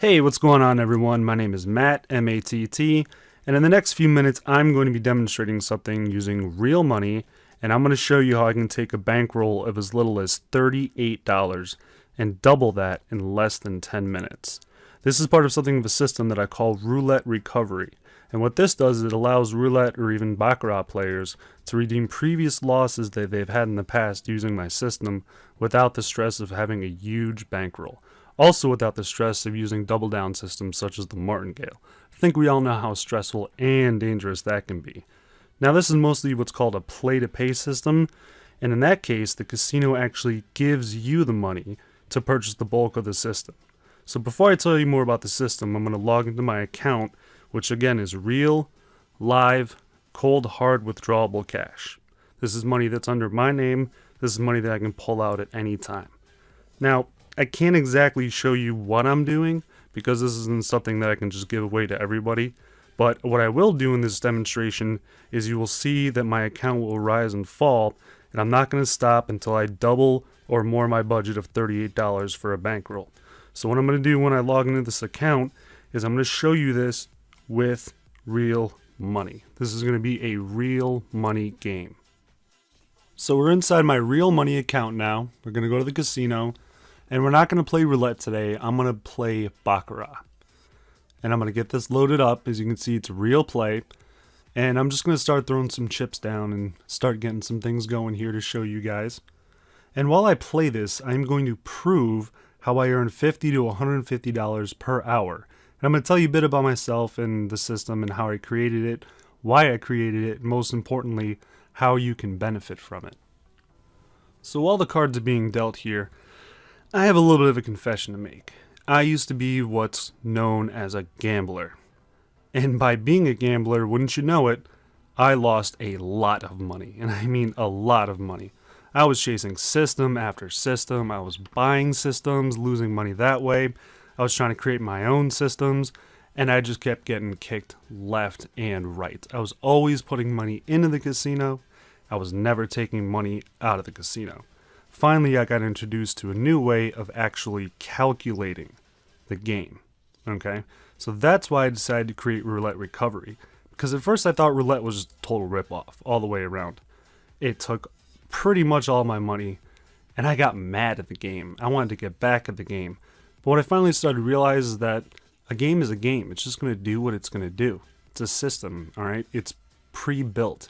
Hey, what's going on everyone? My name is Matt, M-A-T-T, and in the next few minutes I'm going to be demonstrating something using real money, and I'm going to show you how I can take a bankroll of as little as $38 and double that in less than 10 minutes. This is part of something of a system that I call Roulette Recovery, and what this does is it allows roulette or even baccarat players to redeem previous losses that they've had in the past using my system without the stress of having a huge bankroll. Also without the stress of using double down systems such as the martingale. I think we all know how stressful and dangerous that can be. Now this is mostly what's called a play to pay system, and in that case the casino actually gives you the money to purchase the bulk of the system. So before I tell you more about the system, I'm going to log into my account, which again is real, live, cold hard withdrawable cash. This is money that's under my name. This is money that I can pull out at any time. Now I can't exactly show you what I'm doing because this isn't something that I can just give away to everybody. But what I will do in this demonstration is you will see that my account will rise and fall, and I'm not going to stop until I double or more my budget of $38 for a bankroll. So what I'm going to do when I log into this account is I'm going to show you this with real money. This is going to be a real money game. So we're inside my real money account now. We're going to go to the casino. And we're not going to play roulette today. I'm going to play baccarat. And I'm going to get this loaded up. As you can see, it's real play. And I'm just going to start throwing some chips down and start getting some things going here to show you guys. And while I play this, I'm going to prove how I earn $50 to $150 per hour. And I'm going to tell you a bit about myself and the system and how I created it, why I created it, and most importantly, how you can benefit from it. So while the cards are being dealt here, I have a little bit of a confession to make. I used to be what's known as a gambler. And by being a gambler, wouldn't you know it, I lost a lot of money. And I mean a lot of money. I was chasing system after system. I was buying systems, losing money that way. I was trying to create my own systems. And I just kept getting kicked left and right. I was always putting money into the casino. I was never taking money out of the casino. Finally, I got introduced to a new way of actually calculating the game, okay? So that's why I decided to create Roulette Recovery, because at first I thought roulette was just a total ripoff all the way around. It took pretty much all my money, and I got mad at the game. I wanted to get back at the game. But what I finally started to realize is that a game is a game. It's just going to do what it's going to do. It's a system, all right? It's pre-built.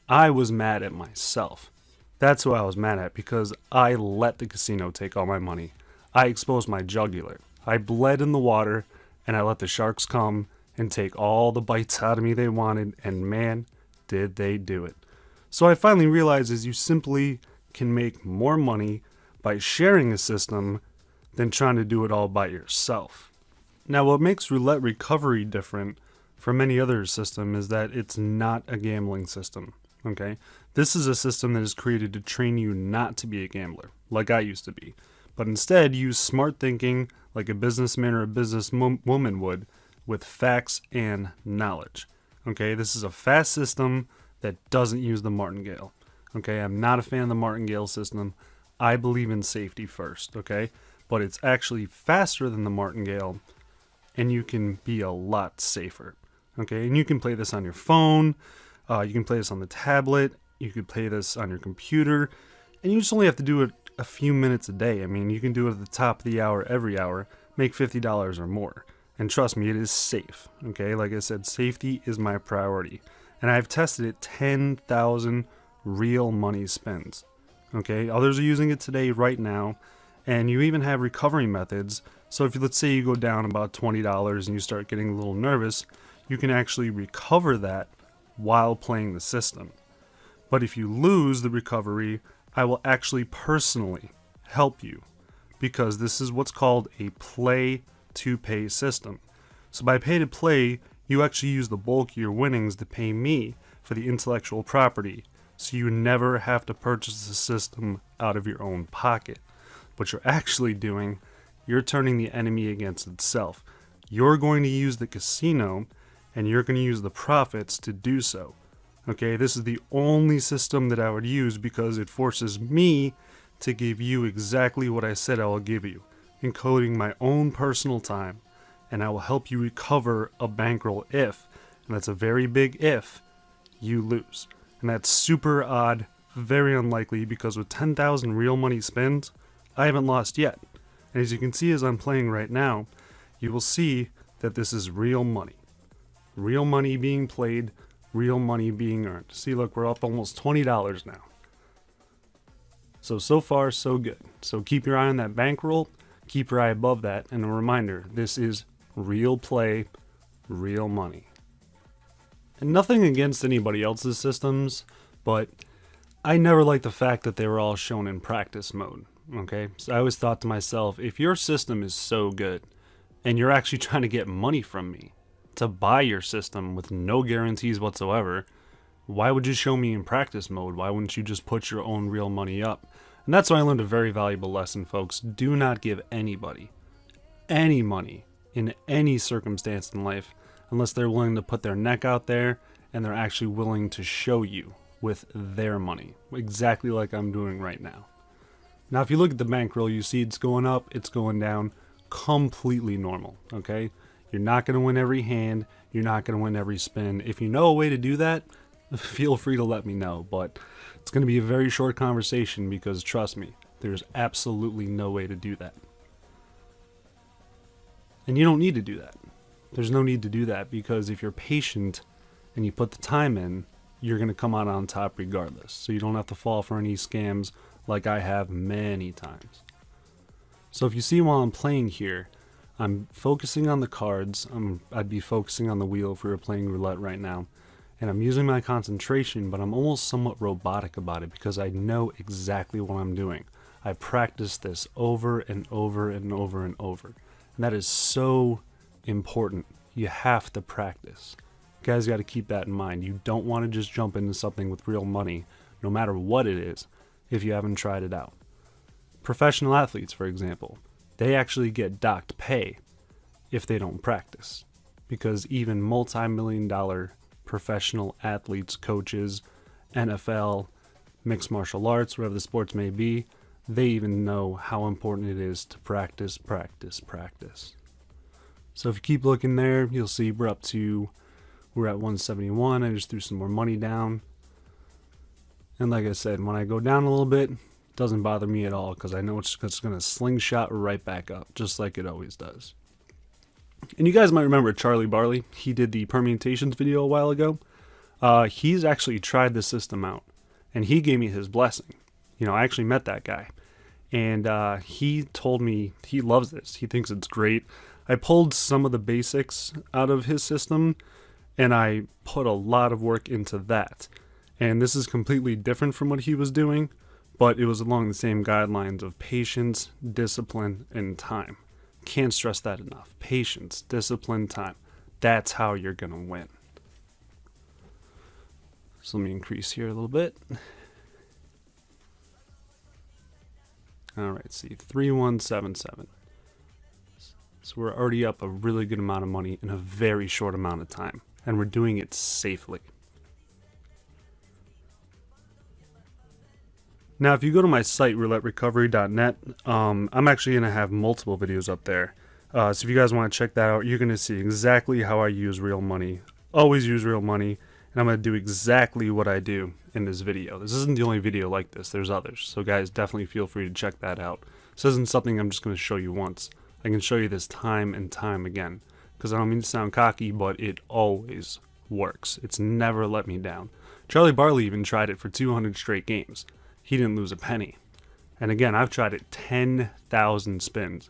I was mad at myself. That's who I was mad at, because I let the casino take all my money. I exposed my jugular. I bled in the water, and I let the sharks come and take all the bites out of me they wanted, and man, did they do it. So I finally realized is you simply can make more money by sharing a system than trying to do it all by yourself. Now what makes Roulette Recovery different from any other system is that it's not a gambling system. Okay, this is a system that is created to train you not to be a gambler, like I used to be, but instead use smart thinking like a businessman or a businesswoman would, with facts and knowledge. Okay, this is a fast system that doesn't use the martingale. Okay, I'm not a fan of the martingale system. I believe in safety first, okay, but it's actually faster than the martingale, and you can be a lot safer. Okay, and you can play this on your phone. You can play this on the tablet, you could play this on your computer, and you just only have to do it a few minutes a day. I mean, you can do it at the top of the hour every hour, make $50 or more. And trust me, it is safe, okay? Like I said, safety is my priority. And I've tested it 10,000 real money spins, okay? Others are using it today, right now, and you even have recovery methods. So if let's say you go down about $20 and you start getting a little nervous, you can actually recover that while playing the system. But if you lose the recovery, I will actually personally help you, because this is what's called a play to pay system. So by pay to play, you actually use the bulk of your winnings to pay me for the intellectual property, so you never have to purchase the system out of your own pocket. What you're actually doing, you're turning the enemy against itself. You're going to use the casino and you're going to use the profits to do so. Okay, this is the only system that I would use because it forces me to give you exactly what I said I will give you, including my own personal time and I will help you recover a bankroll if, and that's a very big if, you lose. And that's super odd, very unlikely, because with 10,000 real money spins, I haven't lost yet. And as you can see as I'm playing right now, you will see that this is real money. Real money being played, real money being earned. See, look, we're up almost $20 now. So far, so good. So keep your eye on that bankroll, keep your eye above that, and a reminder, this is real play, real money. And nothing against anybody else's systems, but I never liked the fact that they were all shown in practice mode, okay? So I always thought to myself, if your system is so good, and you're actually trying to get money from me to buy your system with no guarantees whatsoever, why would you show me in practice mode? Why wouldn't you just put your own real money up? And that's why I learned a very valuable lesson, folks. Do not give anybody any money in any circumstance in life unless they're willing to put their neck out there and they're actually willing to show you with their money, exactly like I'm doing right now. Now, if you look at the bankroll, you see it's going up, it's going down, completely normal, okay? You're not going to win every hand, you're not going to win every spin. If you know a way to do that, feel free to let me know, but it's going to be a very short conversation because, trust me, there's absolutely no way to do that. And you don't need to do that. There's no need to do that because if you're patient and you put the time in, you're going to come out on top regardless. So you don't have to fall for any scams like I have many times. So if you see while I'm playing here, I'm focusing on the cards. I'd be focusing on the wheel if we were playing roulette right now. And I'm using my concentration, but I'm almost somewhat robotic about it because I know exactly what I'm doing. I've practiced this over and over and over and over. And that is so important. You have to practice. You guys got to keep that in mind. You don't want to just jump into something with real money, no matter what it is, if you haven't tried it out. Professional athletes, for example, they actually get docked pay if they don't practice. Because even multi-million-dollar professional athletes, coaches, NFL, mixed martial arts, whatever the sports may be, they even know how important it is to practice, practice, practice. So if you keep looking there, you'll see we're at 171. I just threw some more money down. And like I said, when I go down a little bit, it doesn't bother me at all because I know it's going to slingshot right back up, just like it always does. And you guys might remember Charlie Barley. He did the permutations video a while ago. He's actually tried the system out, and he gave me his blessing. You know, I actually met that guy, and he told me he loves this. He thinks it's great. I pulled some of the basics out of his system, and I put a lot of work into that. And this is completely different from what he was doing, but it was along the same guidelines of patience, discipline, and time. Can't stress that enough. Patience, discipline, time. That's how you're going to win. So let me increase here a little bit. Alright, see, 3177. So we're already up a really good amount of money in a very short amount of time. And we're doing it safely. Now, if you go to my site, rouletterecovery.net, I'm actually going to have multiple videos up there. So if you guys want to check that out, you're going to see exactly how I use real money. Always use real money. And I'm going to do exactly what I do in this video. This isn't the only video like this. There's others. So guys, definitely feel free to check that out. This isn't something I'm just going to show you once. I can show you this time and time again. Because I don't mean to sound cocky, but it always works. It's never let me down. Charlie Barley even tried it for 200 straight games. He didn't lose a penny. And again, I've tried it 10,000 spins,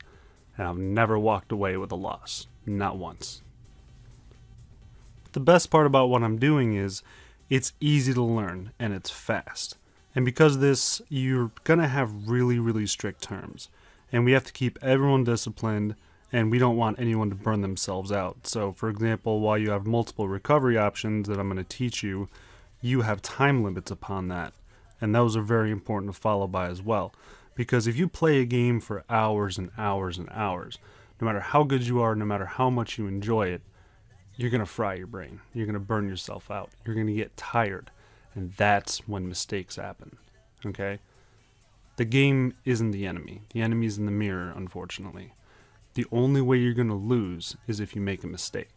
and I've never walked away with a loss. Not once. The best part about what I'm doing is it's easy to learn, and it's fast. And because of this, you're going to have really, really strict terms. And we have to keep everyone disciplined, and we don't want anyone to burn themselves out. So, for example, while you have multiple recovery options that I'm going to teach you, you have time limits upon that. And those are very important to follow by as well. Because if you play a game for hours and hours and hours, no matter how good you are, no matter how much you enjoy it, you're going to fry your brain. You're going to burn yourself out. You're going to get tired. And that's when mistakes happen. Okay? The game isn't the enemy. The enemy's in the mirror, unfortunately. The only way you're going to lose is if you make a mistake.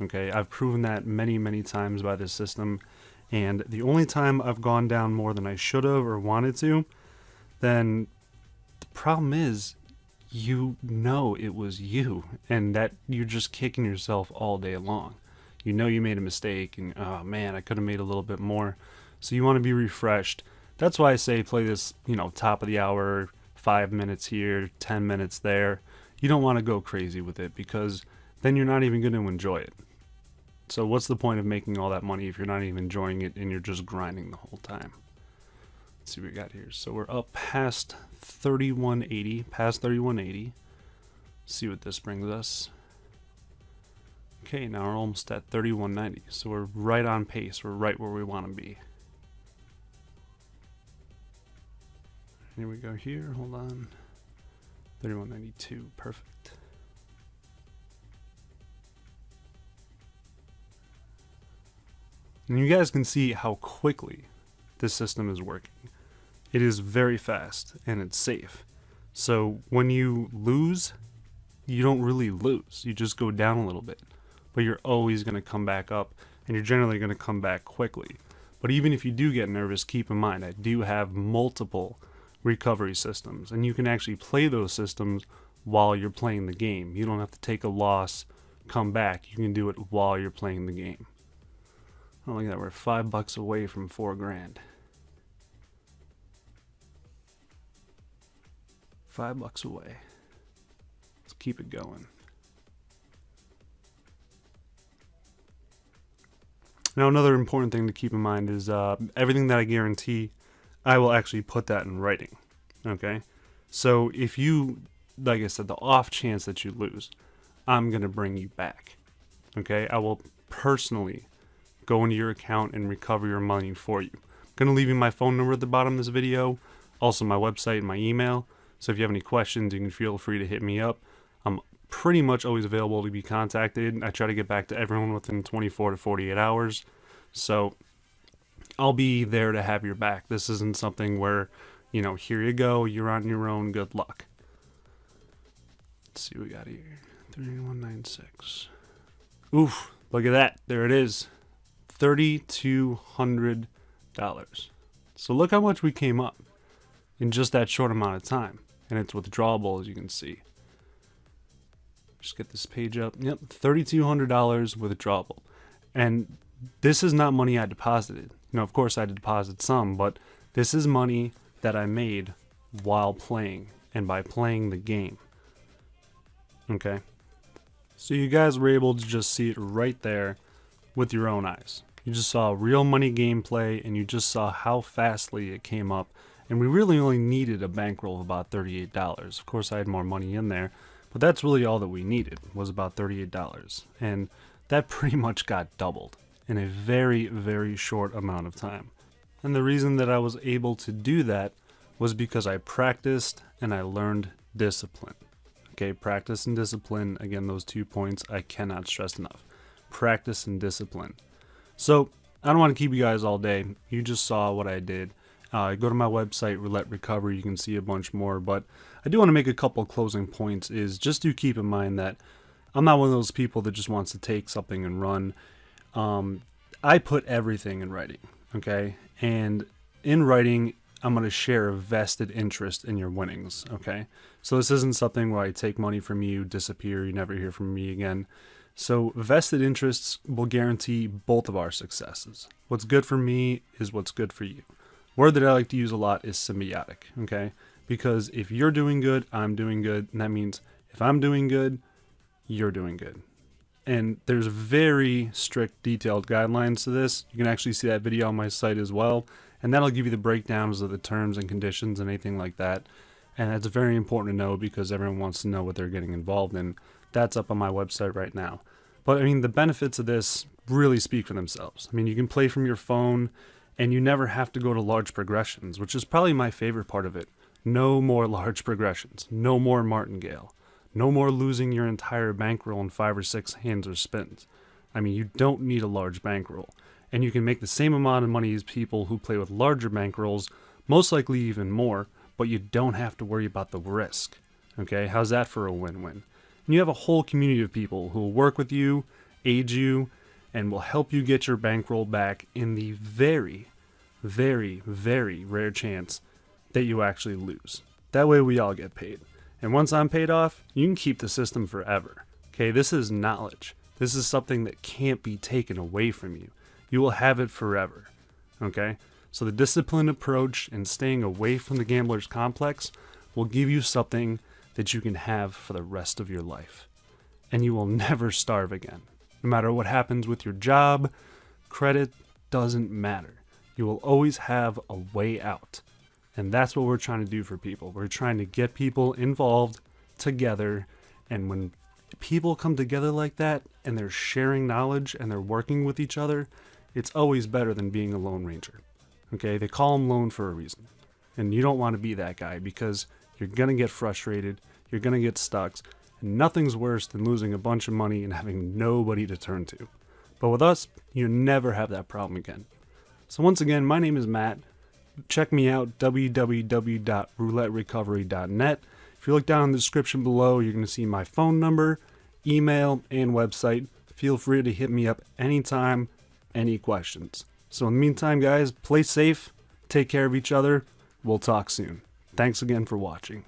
Okay, I've proven that many, many times by this system, and the only time I've gone down more than I should have or wanted to, then the problem is you know it was you, and that you're just kicking yourself all day long. You know you made a mistake, and oh man, I could have made a little bit more. So you want to be refreshed. That's why I say play this, top of the hour, 5 minutes here, 10 minutes there. You don't want to go crazy with it because then you're not even going to enjoy it. So what's the point of making all that money if you're not even enjoying it and you're just grinding the whole time? Let's see what we got here. So we're up past 3180, see what this brings us. Okay, now we're almost at 3190, so we're right on pace. We're right where we want to be. Here we go here, hold on. 3192, perfect. And you guys can see how quickly this system is working. It is very fast and it's safe. So when you lose, you don't really lose. You just go down a little bit. But you're always going to come back up, and you're generally going to come back quickly. But even if you do get nervous, keep in mind I do have multiple recovery systems, and you can actually play those systems while you're playing the game. You don't have to take a loss, come back. You can do it while you're playing the game. Oh, look at that, we're $5 away from $4,000. $5 away. Let's keep it going. Now, another important thing to keep in mind is everything that I guarantee, I will actually put that in writing. Okay? So if you, like I said, the off chance that you lose, I'm going to bring you back. Okay? I will personally go into your account and recover your money for you. I'm going to leave you my phone number at the bottom of this video, also my website and my email. So if you have any questions, you can feel free to hit me up. I'm pretty much always available to be contacted. I try to get back to everyone within 24 to 48 hours. So I'll be there to have your back. This isn't something where, here you go, you're on your own, good luck. Let's see what we got here. 3196. Oof, look at that. There it is. $3,200. So look how much we came up in just that short amount of time. And it's withdrawable, as you can see. Just get this page up. Yep, $3,200 withdrawable. And this is not money I deposited. Of course I deposited some, but this is money that I made while playing and by playing the game. Okay? So you guys were able to just see it right there with your own eyes. You just saw real money gameplay, and you just saw how fastly it came up. And we really only needed a bankroll of about $38. Of course I had more money in there, but that's really all that we needed, was about $38. And that pretty much got doubled in a very, very short amount of time. And the reason that I was able to do that was because I practiced and I learned discipline. Okay, practice and discipline, again, those 2 points I cannot stress enough. Practice and discipline. So, I don't want to keep you guys all day. You just saw what I did. Go to my website, Roulette Recovery, you can see a bunch more, but I do want to make a couple closing points. Is just do keep in mind that I'm not one of those people that just wants to take something and run. I put everything in writing, okay? And in writing, I'm going to share a vested interest in your winnings, okay? So this isn't something where I take money from you, disappear, you never hear from me again. So vested interests will guarantee both of our successes. What's good for me is what's good for you. Word that I like to use a lot is symbiotic, okay? Because if you're doing good, I'm doing good, and that means if I'm doing good, you're doing good. And there's very strict, detailed guidelines to this. You can actually see that video on my site as well, and that'll give you the breakdowns of the terms and conditions and anything like that. And that's very important to know because everyone wants to know what they're getting involved in. That's up on my website right now. But I mean, the benefits of this really speak for themselves. I mean, you can play from your phone, and you never have to go to large progressions, which is probably my favorite part of it. No more large progressions. No more martingale. No more losing your entire bankroll in 5 or 6 hands or spins. I mean, you don't need a large bankroll. And you can make the same amount of money as people who play with larger bankrolls, most likely even more, but you don't have to worry about the risk. Okay, how's that for a win-win? And you have a whole community of people who will work with you, aid you, and will help you get your bankroll back in the very, very, very rare chance that you actually lose. That way we all get paid. And once I'm paid off, you can keep the system forever. Okay, this is knowledge. This is something that can't be taken away from you. You will have it forever. Okay? So the disciplined approach and staying away from the gambler's complex will give you something that you can have for the rest of your life. And you will never starve again. No matter what happens with your job, credit doesn't matter. You will always have a way out. And that's what we're trying to do for people. We're trying to get people involved together. And when people come together like that and they're sharing knowledge and they're working with each other, it's always better than being a lone ranger. Okay, they call them lone for a reason. And you don't want to be that guy because you're going to get frustrated, you're going to get stuck, and nothing's worse than losing a bunch of money and having nobody to turn to. But with us, you never have that problem again. So once again, my name is Matt. Check me out, www.rouletterecovery.net. If you look down in the description below, you're going to see my phone number, email, and website. Feel free to hit me up anytime, any questions. So in the meantime, guys, play safe, take care of each other. We'll talk soon. Thanks again for watching.